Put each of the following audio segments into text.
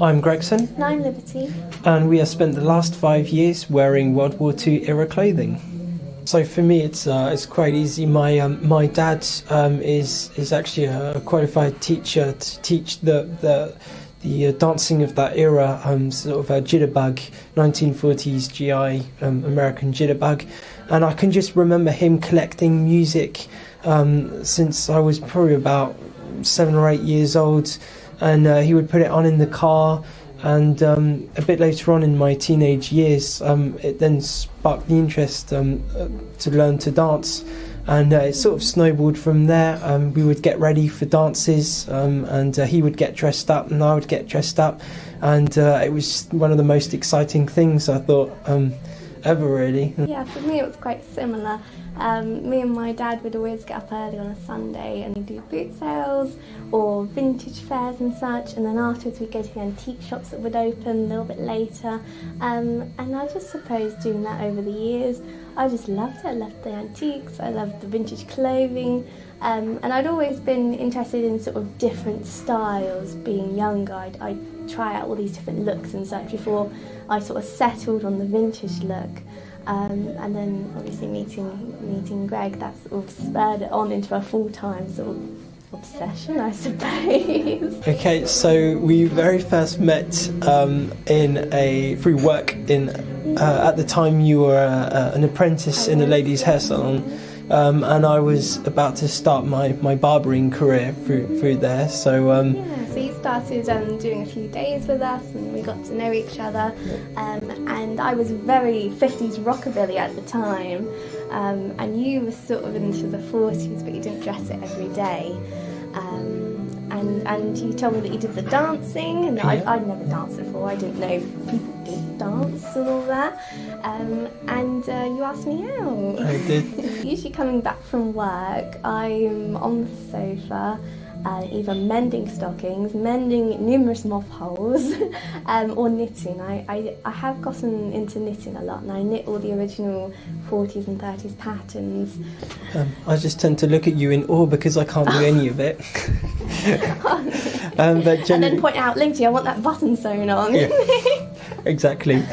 I'm Gregson. And I'm Liberty. And we have spent the last 5 years wearing World War II era clothing. So for me, it's quite easy. My dad is actually a qualified teacher to teach the dancing of that era, sort of a jitterbug, 1940s GI American jitterbug, and I can just remember him collecting music since I was probably about 7 or 8 years old, and he would put it on in the car. And a bit later on in my teenage years, it then sparked the interest to learn to dance, and it sort of snowballed from there. We would get ready for dances, and he would get dressed up and I would get dressed up, and it was one of the most exciting things I thought ever, really. Yeah, for me it was quite similar. Me and my dad would always get up early on a Sunday and we'd do boot sales or vintage fairs and such, and then afterwards we'd go to the antique shops that would open a little bit later, and I just suppose doing that over the years, I just loved it. I loved the antiques, I loved the vintage clothing, and I'd always been interested in sort of different styles. Being younger, I'd try out all these different looks and such before I sort of settled on the vintage look. And then obviously meeting Greg, that sort of spurred it on into a full-time sort of obsession, I suppose. Okay, so we very first met through work in at the time you were an apprentice in a ladies' hair salon, and I was about to start my barbering career through there. So so you started doing a few days with us, and we got to know each other. And I was very 50s rockabilly at the time, and you were sort of into the 40s, but you didn't dress it every day. And you told me that you did the dancing, and I'd never danced before. I didn't know people did dance and all that. And you asked me out. I did. Usually coming back from work, I'm on the sofa, either mending stockings, mending numerous moth holes, or knitting. I have gotten into knitting a lot, and I knit all the original 40s and 30s patterns. I just tend to look at you in awe because I can't do any of it. But and then point out, Lindsay, I want that button sewn on. Yeah, exactly.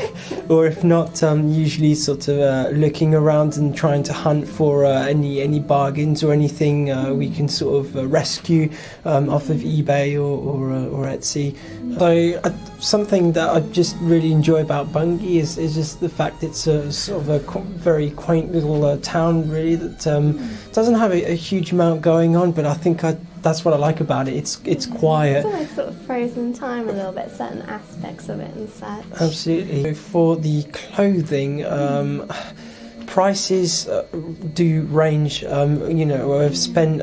Or if not, usually sort of looking around and trying to hunt for any bargains or anything we can sort of rescue off of eBay or Etsy. So something that I just really enjoy about Bungay is just the fact it's a sort of a very quaint little town, really, that doesn't have a huge amount going on, but I think that's what I like about it. It's quiet. It's almost sort of frozen time a little bit, certain aspects of it and such. Absolutely. For the clothing, prices do range. I've spent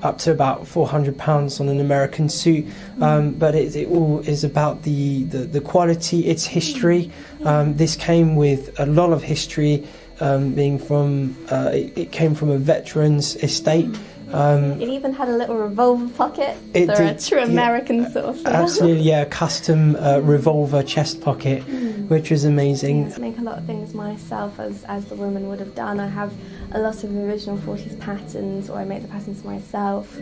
up to about £400 on an American suit, but it all is about the quality, its history. This came with a lot of history, being from it came from a veteran's estate. It even had a little revolver pocket. They're a true American sort of thing. Absolutely, yeah, a custom revolver chest pocket, which was amazing. Yeah, to make a lot of things myself, as the woman would have done. I have a lot of original 40s patterns, or I make the patterns myself,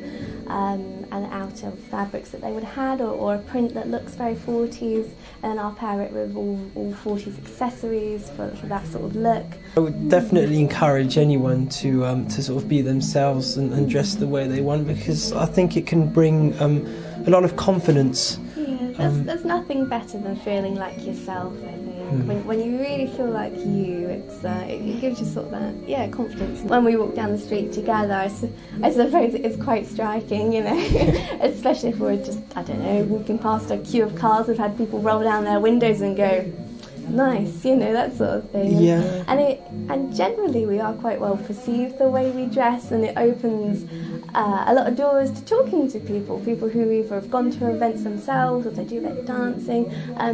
and out of fabrics that they would have had, or a print that looks very 40s, and I'll pair it with all 40s accessories for that sort of look. I would definitely encourage anyone to sort of be themselves and dress the way they want, because I think it can bring a lot of confidence. Yeah, there's nothing better than feeling like yourself, I think. When you really feel like you, it gives you sort of that, confidence. When we walk down the street together, I suppose it is quite striking, especially if we're just, walking past a queue of cars. We've had people roll down their windows and go, nice, that sort of thing. Yeah. And generally we are quite well perceived the way we dress, and it opens a lot of doors to talking to people who either have gone to events themselves, or they do a bit of dancing,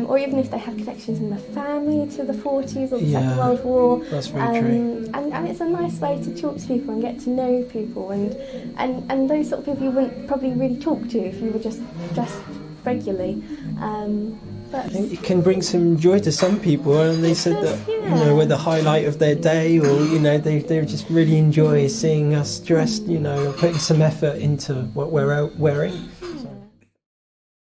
or even if they have connections in their family to the 40s or the Second World War. That's very true. And it's a nice way to talk to people and get to know people, and those sort of people you wouldn't probably really talk to if you were just dressed regularly. But it can bring some joy to some people, and they said that we're the highlight of their day, or they just really enjoy seeing us dressed, putting some effort into what we're wearing.